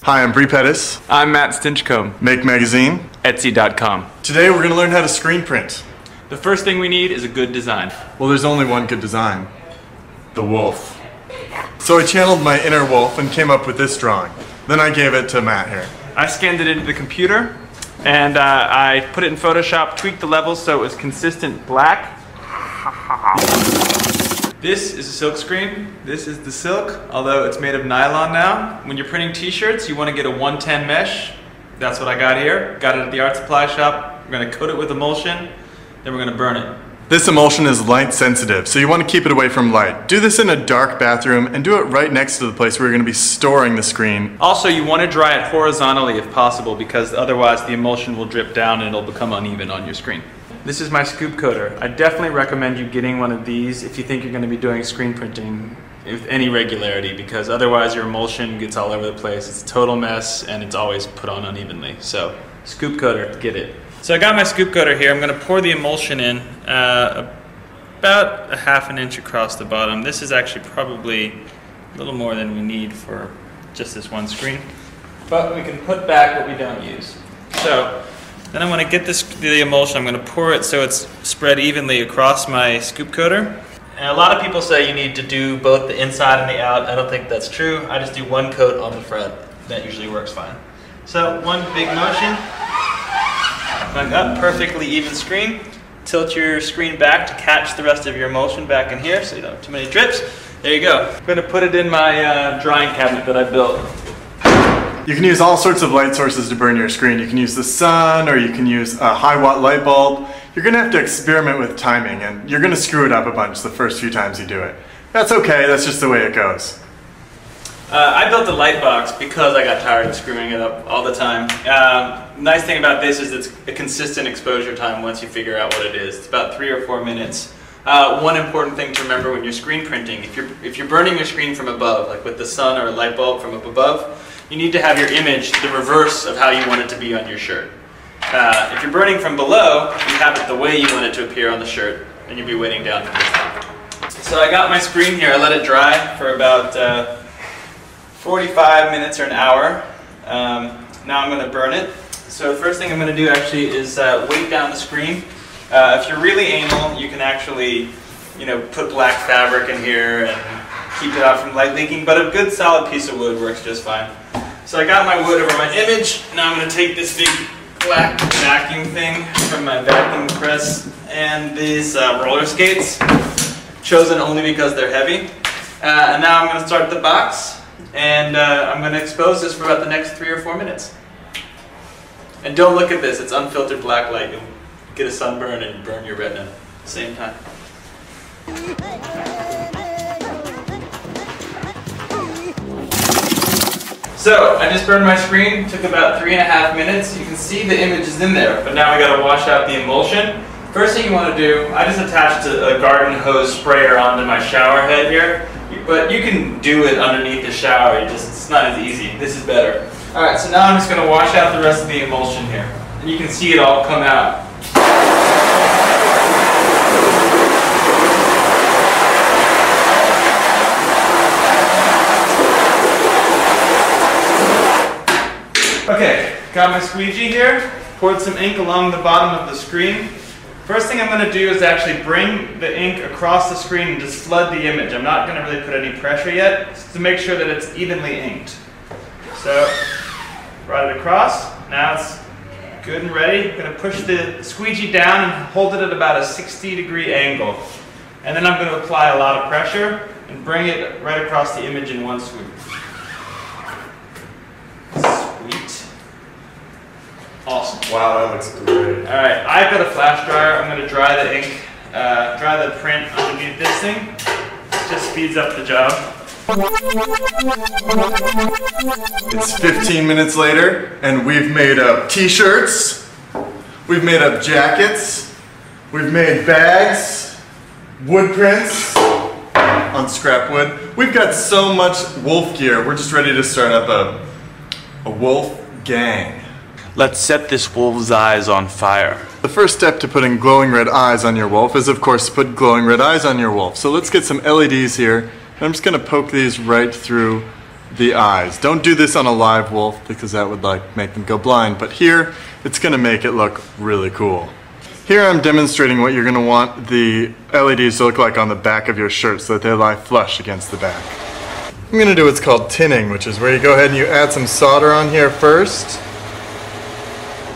Hi, I'm Bree Pettis. I'm Matt Stinchcomb. Make Magazine. Etsy.com. Today we're going to learn how to screen print. The first thing we need is a good design. Well, there's only one good design. The wolf. So I channeled my inner wolf and came up with this drawing. Then I gave it to Matt here. I scanned it into the computer and I put it in Photoshop, tweaked the levels so it was consistent black. This is a silk screen. This is the silk, although it's made of nylon now. When you're printing t-shirts, you want to get a 110 mesh. That's what I got here. Got it at the art supply shop. We're going to coat it with emulsion, then we're going to burn it. This emulsion is light sensitive, so you want to keep it away from light. Do this in a dark bathroom and do it right next to the place where you're going to be storing the screen. Also, you want to dry it horizontally if possible, because otherwise the emulsion will drip down and it'll become uneven on your screen. This is my scoop coater. I definitely recommend you getting one of these if you think you're going to be doing screen printing with any regularity, because otherwise your emulsion gets all over the place. It's a total mess and it's always put on unevenly. So, scoop coater, get it. So I got my scoop coater here. I'm going to pour the emulsion in about a ½ inch across the bottom. This is actually probably a little more than we need for just this one screen, but we can put back what we don't use. So then I'm going to get the emulsion. I'm going to pour it so it's spread evenly across my scoop coater. And a lot of people say you need to do both the inside and the out. I don't think that's true. I just do one coat on the front. That usually works fine. So one big motion. Going up, perfectly even screen. Tilt your screen back to catch the rest of your emulsion back in here so you don't have too many drips. There you go. I'm going to put it in my drying cabinet that I built. You can use all sorts of light sources to burn your screen. You can use the sun, or you can use a high watt light bulb. You're going to have to experiment with timing, and you're going to screw it up a bunch the first few times you do it. That's okay, that's just the way it goes. I built the light box because I got tired of screwing it up all the time. Nice thing about this is it's a consistent exposure time once you figure out what it is. It's about 3 or 4 minutes. One important thing to remember when you're screen printing, if you're burning your screen from above, like with the sun or a light bulb from up above, you need to have your image the reverse of how you want it to be on your shirt. If you're burning from below, you have it the way you want it to appear on the shirt, and you'll be waiting down for this. So I got my screen here. I let it dry for about 45 minutes or an hour. Now I'm going to burn it. So the first thing I'm going to do actually is weight down the screen. If you're really anal, you can actually, put black fabric in here and keep it out from light leaking, but a good solid piece of wood works just fine. So I got my wood over my image. Now I'm going to take this big black vacuum thing from my vacuum press and these roller skates, chosen only because they're heavy. And now I'm going to start the box, and I'm going to expose this for about the next 3 or 4 minutes. And don't look at this, it's unfiltered black light. You'll get a sunburn and burn your retina at the same time. So, I just burned my screen, took about 3.5 minutes. You can see the image is in there, but now I gotta wash out the emulsion. First thing you want to do, I just attached a garden hose sprayer onto my shower head here, but you can do it underneath the shower, it's not as easy. This is better. Alright, so now I'm just gonna wash out the rest of the emulsion here. And you can see it all come out. Okay, got my squeegee here, poured some ink along the bottom of the screen. First thing I'm going to do is actually bring the ink across the screen and just flood the image. I'm not going to really put any pressure yet, just to make sure that it's evenly inked. So, brought it across, now it's good and ready. I'm going to push the squeegee down and hold it at about a 60-degree angle. And then I'm going to apply a lot of pressure and bring it right across the image in one swoop. Awesome. Wow, that looks great. Alright, I've got a flash dryer. I'm going to dry the ink, dry the print underneath this thing. It just speeds up the job. It's 15 minutes later, and we've made up t-shirts, we've made up jackets, we've made bags, wood prints on scrap wood. We've got so much wolf gear, we're just ready to start up a wolf gang. Let's set this wolf's eyes on fire. The first step to putting glowing red eyes on your wolf is, of course, to put glowing red eyes on your wolf. So let's get some LEDs here. I'm just going to poke these right through the eyes. Don't do this on a live wolf because that would like make them go blind, but here it's gonna make it look really cool. Here I'm demonstrating what you're gonna want the LEDs to look like on the back of your shirt so that they lie flush against the back. I'm gonna do what's called tinning, which is where you go ahead and you add some solder on here first.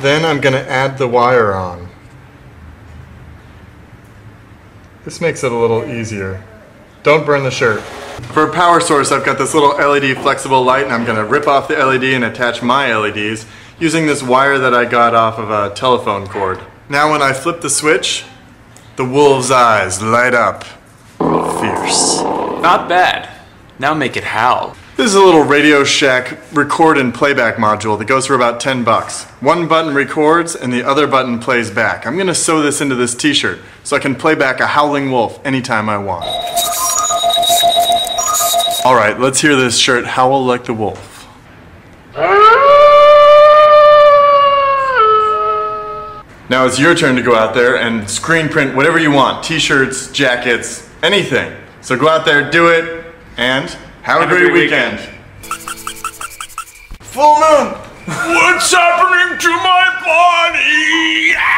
Then I'm gonna add the wire on. This makes it a little easier. Don't burn the shirt. For a power source, I've got this little LED flexible light, and I'm gonna rip off the LED and attach my LEDs using this wire that I got off of a telephone cord. Now when I flip the switch, the wolf's eyes light up. Fierce. Not bad. Now make it howl. This is a little Radio Shack record and playback module that goes for about 10 bucks. One button records and the other button plays back. I'm gonna sew this into this t-shirt so I can play back a howling wolf anytime I want. Alright, let's hear this shirt howl like the wolf. Now it's your turn to go out there and screen print whatever you want. T-shirts, jackets, anything. So go out there, do it, and have a great weekend. Full moon! What's happening to my body?